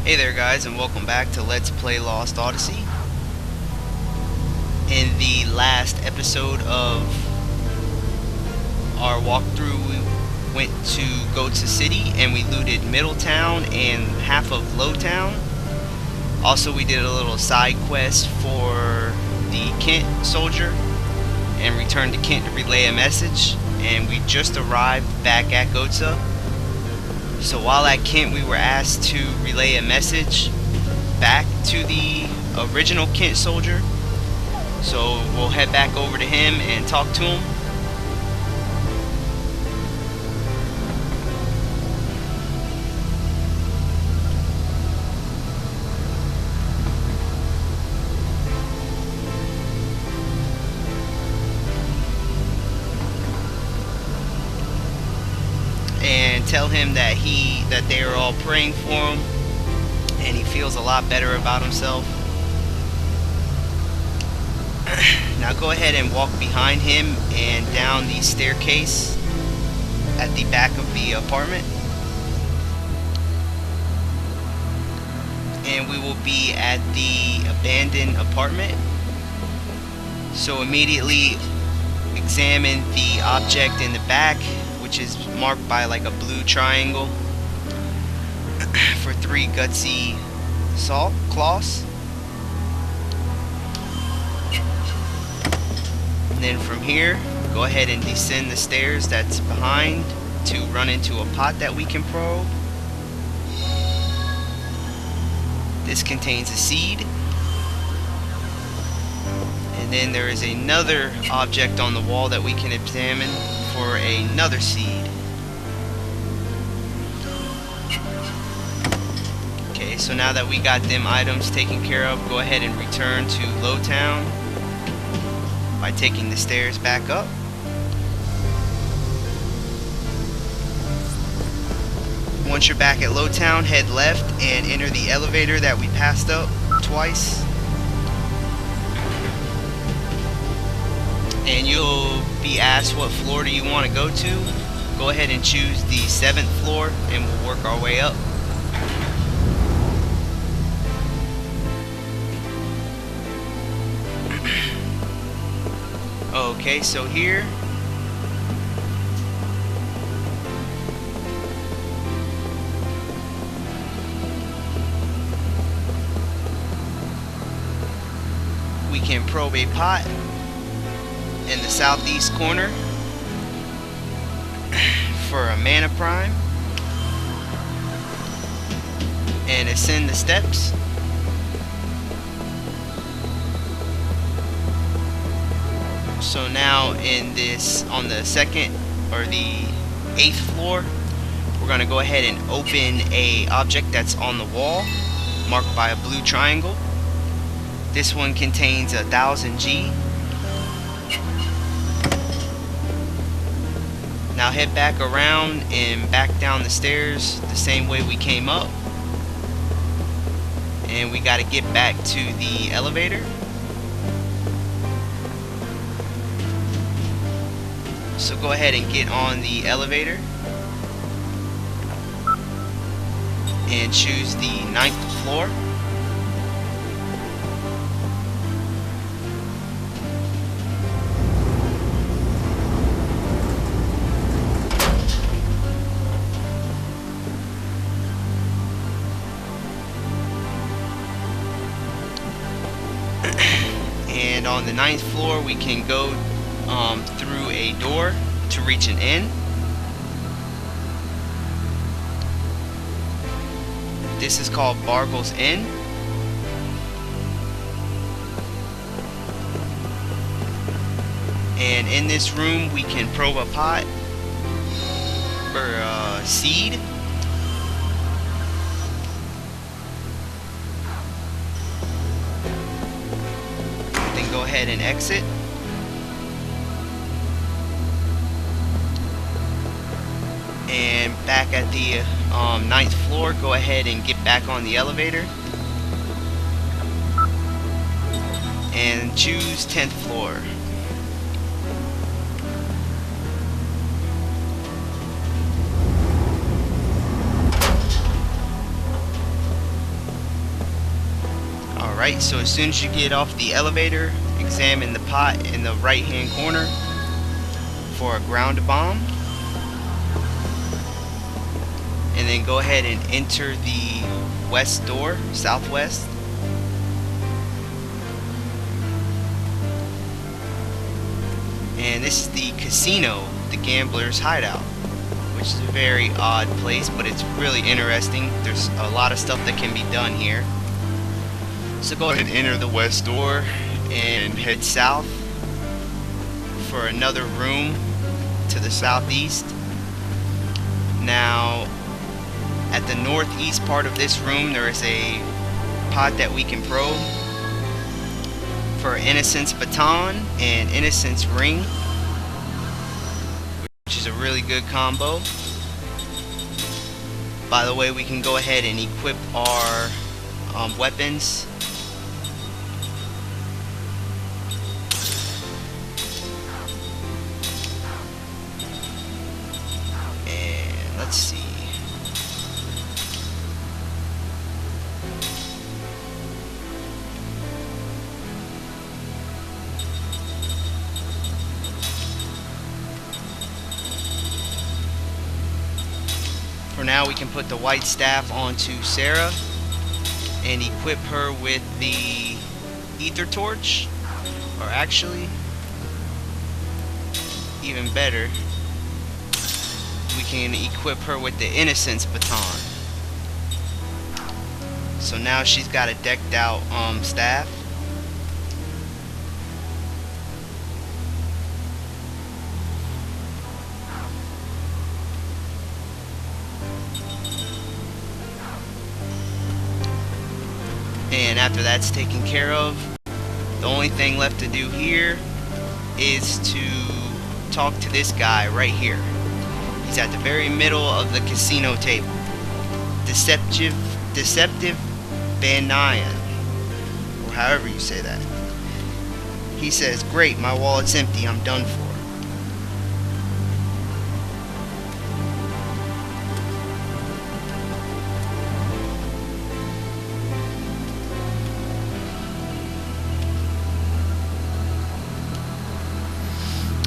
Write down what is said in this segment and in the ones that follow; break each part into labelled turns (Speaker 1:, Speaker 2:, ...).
Speaker 1: Hey there guys, and welcome back to Let's Play Lost Odyssey. In the last episode of our walkthrough, we went to Göetze City and we looted Middletown and half of Lowtown. Also, we did a little side quest for the Kent soldier and returned to Kent to relay a message, and we just arrived back at Gohtza. So while at Kent, we were asked to relay a message back to the original Kent soldier. So we'll head back over to him and talk to him. And tell him that they are all praying for him and he feels a lot better about himself. Now go ahead and walk behind him and down the staircase at the back of the apartment, and we will be at the abandoned apartment. So immediately examine the object in the back, which is marked by like a blue triangle for 3 Göetze salt cloths. And then from here, go ahead and descend the stairs that's behind to run into a pot that we can probe. This contains a seed. And then there is another object on the wall that we can examine for another seed. Okay, so now that we got them items taken care of, go ahead and return to Lowtown by taking the stairs back up. Once you're back at Lowtown, head left and enter the elevator that we passed up twice. And you'll be asked what floor do you want to go to. Go ahead and choose the 7th floor and we'll work our way up. Okay, so here we can probe a pot in the southeast corner for a mana prime and ascend the steps. So now in this, on the 2nd or the 8th floor, we're going to go ahead and open a object that's on the wall marked by a blue triangle. This one contains 1000 G. Now head back around and back down the stairs the same way we came up. And we got to get back to the elevator. So go ahead and get on the elevator and choose the 9th floor. And on the 9th floor we can go through a door to reach an inn. This is called Bargle's Inn. And in this room we can probe a pot for a seed. Then go ahead and exit. And back at the 9th floor, go ahead and get back on the elevator and choose 10th floor. Right, so as soon as you get off the elevator, examine the pot in the right hand corner for a ground bomb, and then go ahead and enter the west door, southwest. And this is the casino, the gambler's hideout, which is a very odd place, but it's really interesting. There's a lot of stuff that can be done here. So go ahead and enter the west door and head south for another room to the southeast. Now, at the northeast part of this room, there is a pot that we can probe for Innocence Baton and Innocence Ring, which is a really good combo. By the way, we can go ahead and equip our weapons. And let's see. For now, we can put the white staff onto Sarah and equip her with the ether torch, or actually, even better, we can equip her with the Innocence Baton. So now she's got a decked out staff. And after that's taken care of, the only thing left to do here is to talk to this guy right here. He's at the very middle of the casino table. Deceptive Banayan, or however you say that. He says, "Great, my wallet's empty, I'm done for."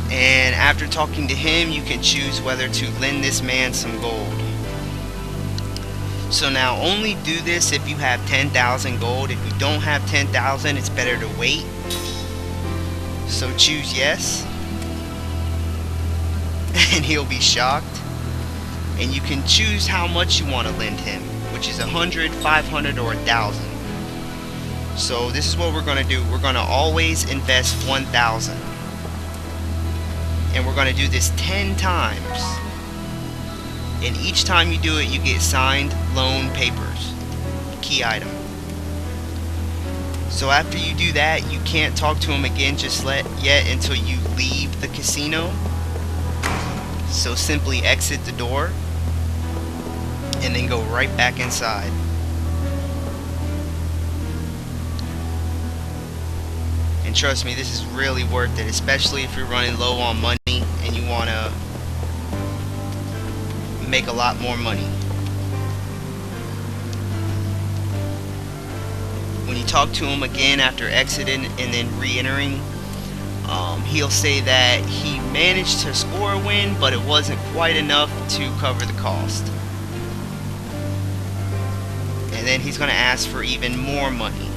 Speaker 1: And after talking to him, you can choose whether to lend this man some gold. So now only do this if you have 10,000 gold. If you don't have 10,000, it's better to wait. So choose yes. And he'll be shocked. And you can choose how much you want to lend him, which is 100, 500, or 1,000. So this is what we're going to do. We're going to always invest 1,000. And we're going to do this 10 times. And each time you do it, you get signed loan papers. Key item. So after you do that, you can't talk to him again just yet until you leave the casino. So simply exit the door and then go right back inside. And trust me, this is really worth it, especially if you're running low on money and you want to make a lot more money. When you talk to him again after exiting and then re-entering, he'll say that he managed to score a win, but it wasn't quite enough to cover the cost. And then he's going to ask for even more money.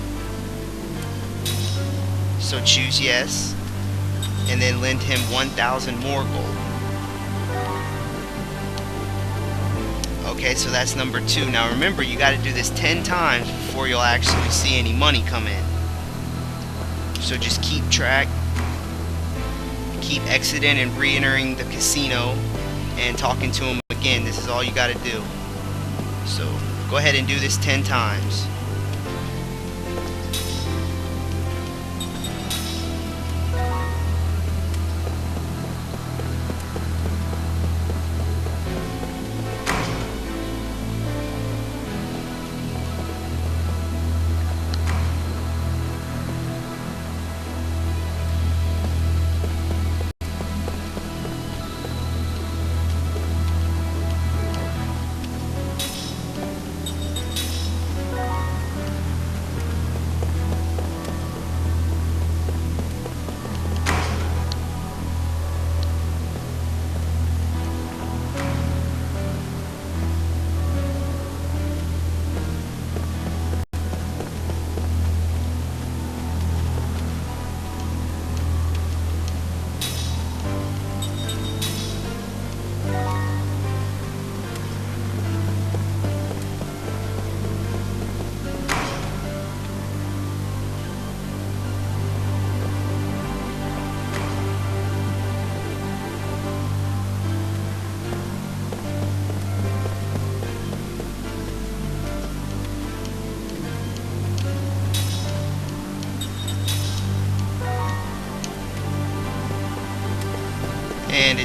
Speaker 1: So choose yes, and then lend him 1,000 more gold. Okay, so that's number 2. Now remember, you got to do this 10 times before you'll actually see any money come in. So just keep track. Keep exiting and re-entering the casino and talking to him again. This is all you got to do. So go ahead and do this 10 times.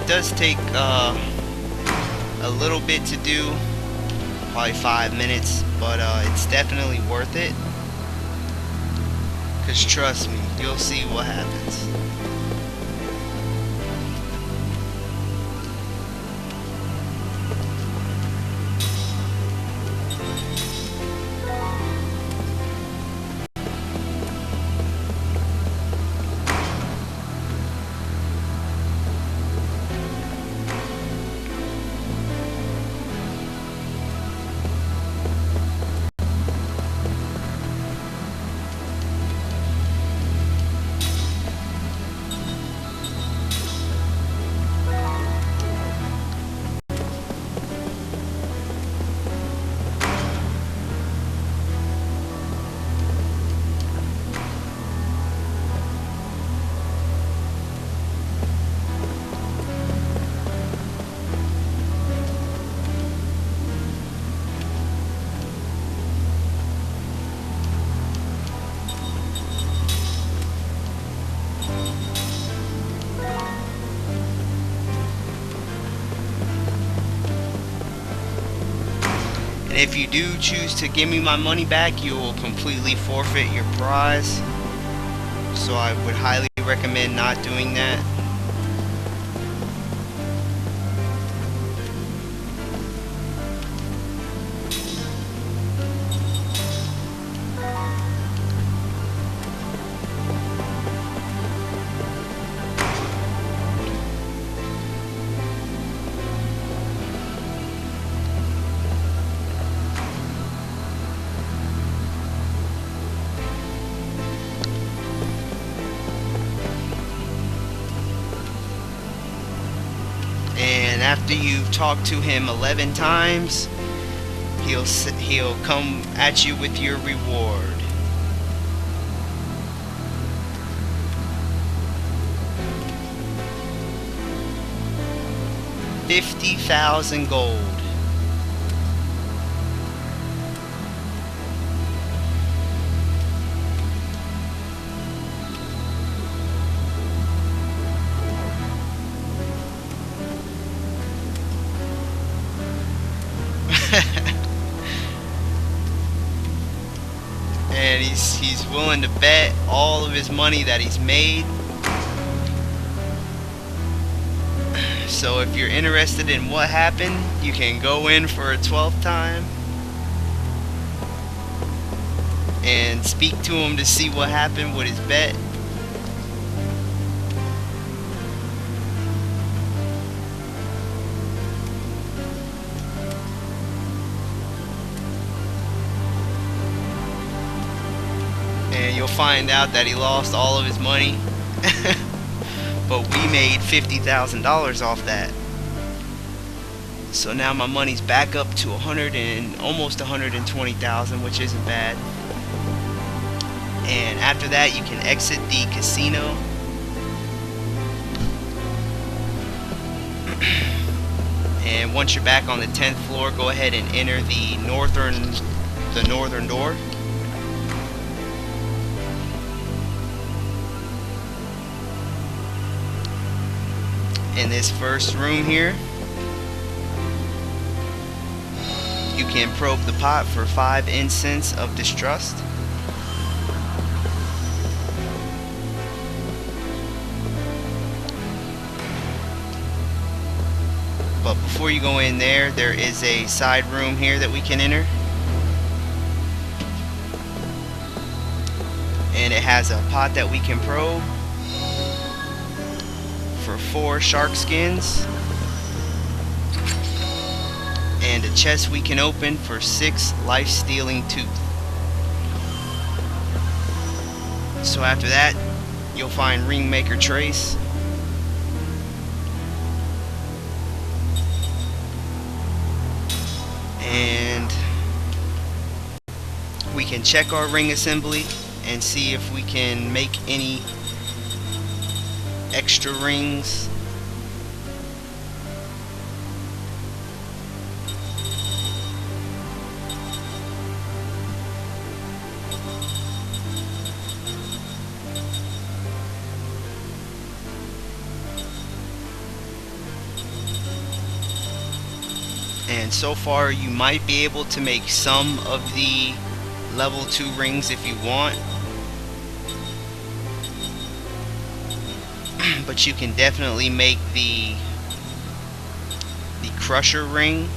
Speaker 1: it does take a little bit to do, probably 5 minutes, but it's definitely worth it, because trust me, you'll see what happens. And if you do choose to give me my money back, you will completely forfeit your prize. So I would highly recommend not doing that. And after you've talked to him 11 times, he'll come at you with your reward. $50,000 gold. And he's willing to bet all of his money that he's made. So if you're interested in what happened, you can go in for a 12th time and speak to him to see what happened with his bet. And you'll find out that he lost all of his money. But we made $50,000 off that. So now my money's back up to almost 120,000, which isn't bad. And after that, you can exit the casino. And once you're back on the 10th floor, go ahead and enter the northern door. In this first room here, you can probe the pot for 5 incense of distrust. But before you go in there, there is a side room here that we can enter. And it has a pot that we can probe for 4 shark skins, and a chest we can open for 6 life-stealing tooth. So after that, you'll find Ringmaker Trace. And we can check our ring assembly and see if we can make any extra rings. And so far you might be able to make some of the level 2 rings if you want, but you can definitely make the crusher ring,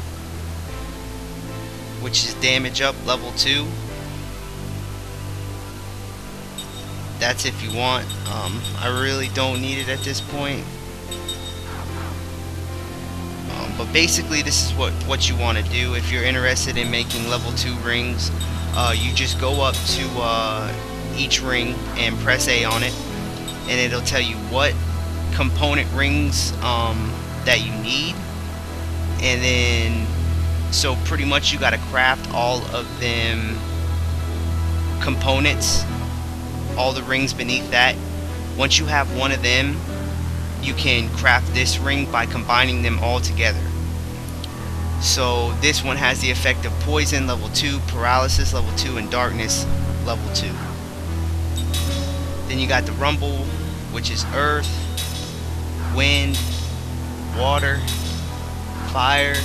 Speaker 1: which is damage up level 2. That's if you want. I really don't need it at this point. But basically this is what you want to do if you're interested in making level 2 rings. You just go up to each ring and press A on it, and it'll tell you what component rings that you need. And then, so pretty much you gotta craft all of them components, all the rings beneath that. Once you have one of them, you can craft this ring by combining them all together. So this one has the effect of poison level 2, paralysis level 2, and darkness level 2. Then you got the rumble, which is earth, wind, water, fire,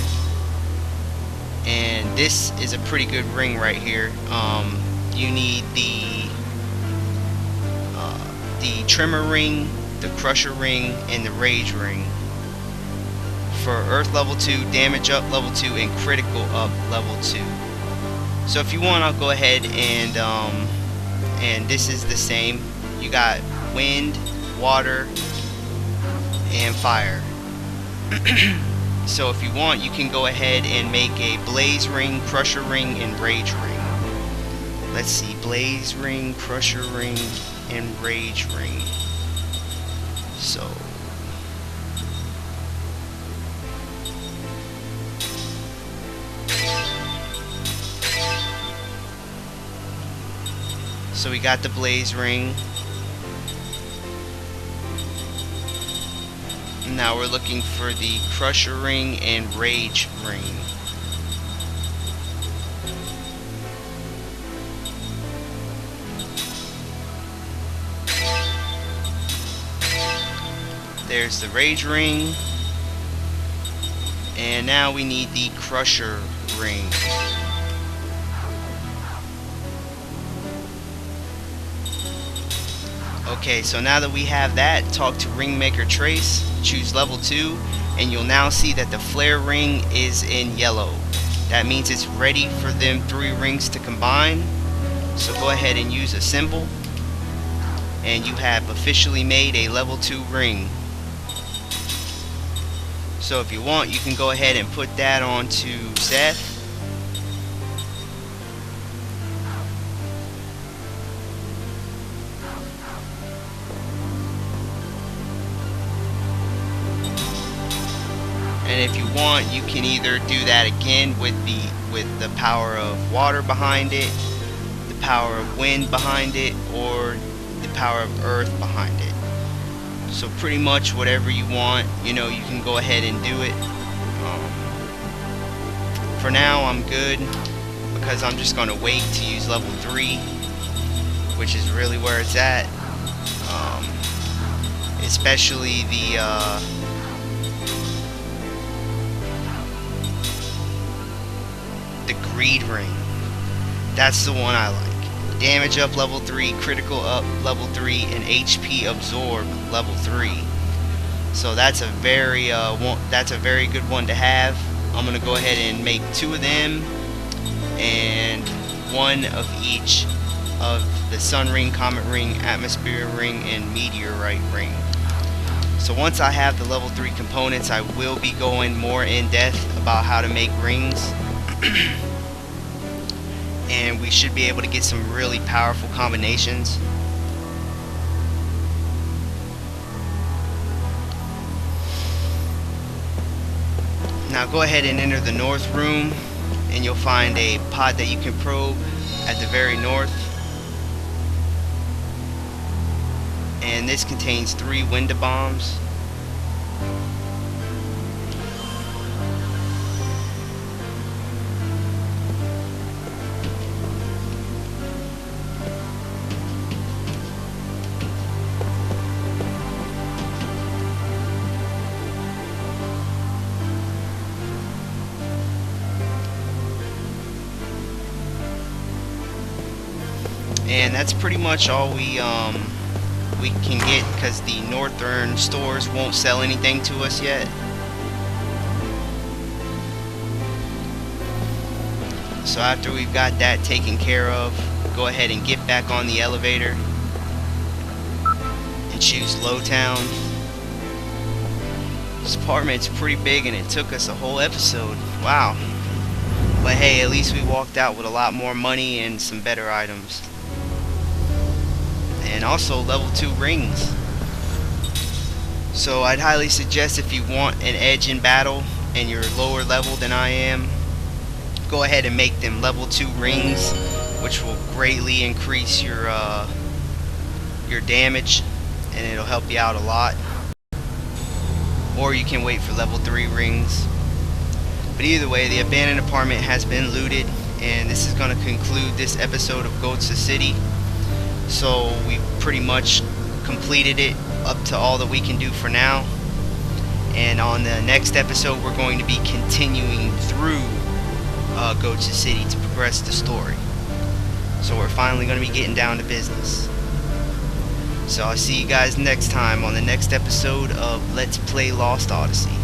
Speaker 1: and this is a pretty good ring right here. You need the tremor ring, the crusher ring, and the rage ring. For earth level 2, damage up level 2, and critical up level 2. So if you want, I'll go ahead and this is the same. You got wind, water, and fire. So if you want, you can go ahead and make a blaze ring, crusher ring, and rage ring. Let's see, blaze ring, crusher ring, and rage ring. So we got the blaze ring. Now we're looking for the crusher ring and rage ring. There's the rage ring. And now we need the crusher ring. Okay, so now that we have that, talk to Ringmaker Trace, choose level 2, and you'll now see that the flare ring is in yellow. That means it's ready for them 3 rings to combine. So go ahead and use a symbol, and you have officially made a level 2 ring. So if you want, you can go ahead and put that onto Seth. And if you want, you can either do that again with the power of water behind it, the power of wind behind it, or the power of earth behind it. So pretty much whatever you want, you can go ahead and do it. For now, I'm good because I'm just going to wait to use level 3, which is really where it's at. Especially the greed ring. That's the one I like. Damage up level 3, critical up level 3, and HP absorb level 3. So that's a very good one to have. I'm gonna go ahead and make 2 of them and 1 of each of the sun ring, comet ring, atmosphere ring, and meteorite ring. So once I have the level 3 components, I will be going more in depth about how to make rings. And we should be able to get some really powerful combinations. Now go ahead and enter the north room, and you'll find a pod that you can probe at the very north. And this contains 3 window bombs. And that's pretty much all we can get, because the northern stores won't sell anything to us yet. So after we've got that taken care of, go ahead and get back on the elevator and choose Lowtown. This apartment's pretty big and it took us a whole episode. Wow. But hey, at least we walked out with a lot more money and some better items. And also level 2 rings. So I'd highly suggest, if you want an edge in battle and you're lower level than I am, go ahead and make them level 2 rings, which will greatly increase your damage, and it'll help you out a lot. Or you can wait for level 3 rings. But either way, the abandoned apartment has been looted, and this is going to conclude this episode of Göetze City. So we pretty much completed it up to all that we can do for now. And on the next episode, we're going to be continuing through Göetze City to progress the story. So we're finally going to be getting down to business. So I'll see you guys next time on the next episode of Let's Play Lost Odyssey.